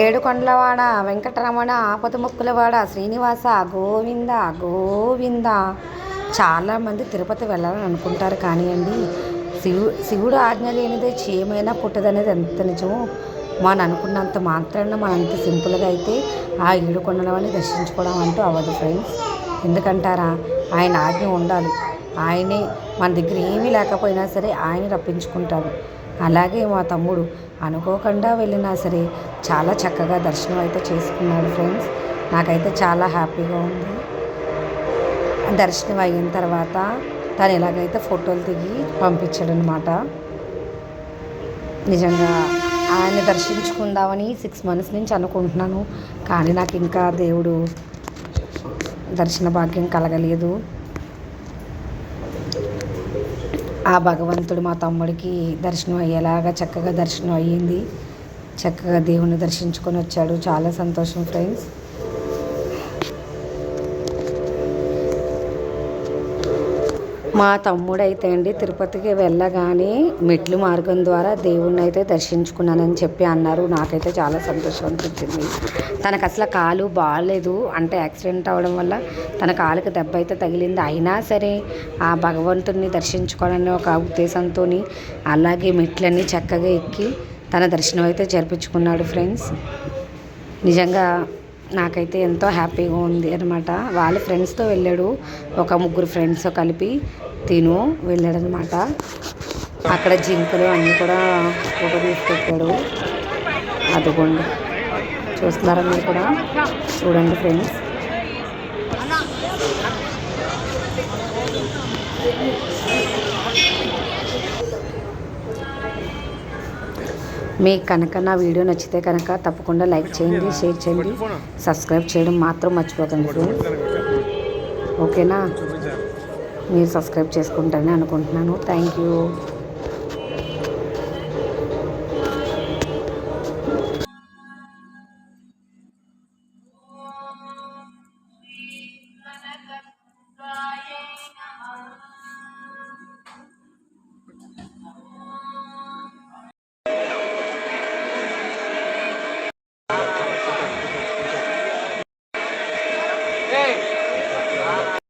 ఏడుకొండలవాడ వెంకటరమణ ఆపదముక్కులవాడ శ్రీనివాస గోవింద గోవింద. చాలామంది తిరుపతి వెళ్ళాలని అనుకుంటారు కానీ అండి, శివుడు ఆజ్ఞ లేనిదే చీమైనా పుట్టదనేది ఎంత నిజమో. మనం అనుకున్నంత మాత్రాన మనం అంత సింపుల్గా అయితే ఆ ఏడుకొండలవాడిని దర్శించుకోవడం అంటూ అవ్వదు ఫ్రెండ్స్. ఎందుకంటారా, ఆయన ఆజ్ఞ ఉండాలి. ఆయనే మన దగ్గర ఏమీ లేకపోయినా సరే ఆయన రప్పించుకుంటాడు. అలాగే మా తమ్ముడు అనుకోకుండా వెళ్ళినా సరే చాలా చక్కగా దర్శనం అయితే చేసుకున్నాడు ఫ్రెండ్స్. నాకైతే చాలా హ్యాపీగా ఉంది. దర్శనం అయిన తర్వాత తను ఎలాగైతే ఫోటోలు దిగి పంపించాడు అనమాట. నిజంగా ఆయన దర్శించుకుందామని 6 months నుంచి అనుకుంటున్నాను, కానీ నాకు ఇంకా దేవుడు దర్శన భాగ్యం కలగలేదు. ఆ భగవంతుడు మా తమ్ముడికి దర్శనం అయ్యేలాగా చక్కగా దర్శనం అయ్యింది. చక్కగా దేవుణ్ణి దర్శించుకొని వచ్చాడు. చాలా సంతోషం ఫ్రెండ్స్. మా తమ్ముడైతే అండి తిరుపతికి వెళ్ళగానే మెట్లు మార్గం ద్వారా దేవుణ్ణి అయితే దర్శించుకున్నానని చెప్పి అన్నారు. నాకైతే చాలా సంతోషం అనిపించింది. తనకు అసలు కాలు బాగాలేదు, అంటే యాక్సిడెంట్ అవ్వడం వల్ల తన కాలుకి దెబ్బ అయితే తగిలింది. అయినా సరే ఆ భగవంతుడిని దర్శించుకోవాలనే ఒక ఉద్దేశంతో అలాగే మెట్లన్నీ చక్కగా ఎక్కి తన దర్శనం అయితే జరిపించుకున్నాడు ఫ్రెండ్స్. నిజంగా నాకైతే ఎంతో హ్యాపీగా ఉంది అనమాట. వాళ్ళ ఫ్రెండ్స్తో వెళ్ళాడు, ఒక 3 ఫ్రెండ్స్ కలిపి వెళ్ళాడు అనమాట. అక్కడ జింకలు అన్నీ కూడా ఫోటో తీసుకెట్టాడు. అదిగోండి చూస్తున్నారా మీరు కూడా, చూడండి ఫ్రెండ్స్. మీకు కనుక నా వీడియో నచ్చితే కనుక తప్పకుండా లైక్ చేయండి, షేర్ చేయండి, సబ్స్క్రైబ్ చేయడం మాత్రం మర్చిపోకండి ఫ్రెండ్స్. ఓకేనా, మీరు సబ్స్క్రైబ్ చేసుకుంటారని అనుకుంటున్నాను. Thank you.